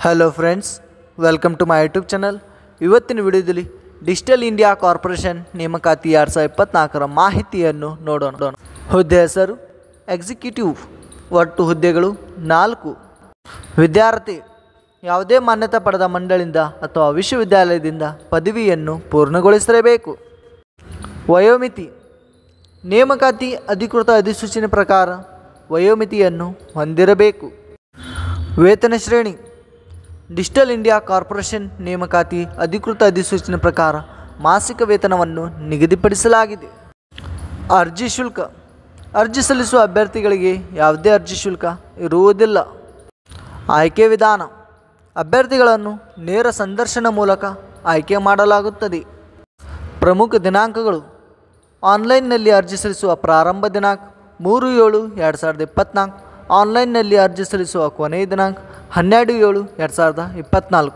Hello friends, welcome to my YouTube channel. ಇವತ್ತಿನ ವಿಡಿಯೋದಲ್ಲಿ digital India corporation ನೇಮಕಾತಿ 2024ರ ಮಾಹಿತಿಯನ್ನು ನೋಡೋಣ. ಹುದ್ದೆ ಹೆಸರು ಎಕ್ಸಿಕ್ಯೂಟಿವ್. ಒಟ್ಟು ಹುದ್ದೆಗಳು 4. ವಿದ್ಯಾರ್ಥಿ ಯಾವುದೇ ಮಾನ್ಯತೆ ಪಡೆದ ಮಂಡಳಿಯಿಂದ ಅಥವಾ ವಿಶ್ವವಿದ್ಯಾಲಯದಿಂದ ಪದವಿಯನ್ನು ಪೂರ್ಣಗೊಳಿಸಿರಬೇಕು. ವಯೋಮಿತಿ ನೇಮಕಾತಿ ಅಧಿಕೃತ ಅಧಿಸೂಚನೆ ಪ್ರಕಾರ ವಯೋಮಿತಿಯನ್ನು ಹೊಂದಿರಬೇಕು. ವೇತನ ಶ್ರೇಣಿ ಡಿಜಿಟಲ್ ಇಂಡಿಯಾ ಕಾರ್ಪೊರೇಷನ್ ನೇಮಕಾತಿ ಅಧಿಕೃತ ಅಧಿಸೂಚನೆ ಪ್ರಕಾರ ಮಾಸಿಕ ವೇತನವನ್ನು ನಿಗದಿಪಡಿಸಲಾಗಿದೆ. ಅರ್ಜಿ ಶುಲ್ಕ ಅರ್ಜಿ ಸಲ್ಲಿಸುವ ಅಭ್ಯರ್ಥಿಗಳಿಗೆ ಯಾವುದೇ ಅರ್ಜಿ ಶುಲ್ಕ ಇರುವುದಿಲ್ಲ. ಆಯ್ಕೆ ವಿಧಾನ ಅಭ್ಯರ್ಥಿಗಳನ್ನು ನೇರ ಸಂದರ್ಶನ ಮೂಲಕ ಆಯ್ಕೆ ಮಾಡಲಾಗುತ್ತದೆ. ಪ್ರಮುಖ ದಿನಾಂಕಗಳು ಆನ್ಲೈನ್ನಲ್ಲಿ ಅರ್ಜಿ ಸಲ್ಲಿಸುವ ಪ್ರಾರಂಭ ದಿನಾಂಕ 3/7/2024. ಆನ್ಲೈನ್ನಲ್ಲಿ ಅರ್ಜಿ ಸಲ್ಲಿಸುವ ಕೊನೆಯ ದಿನಾಂಕ 12/7/2024.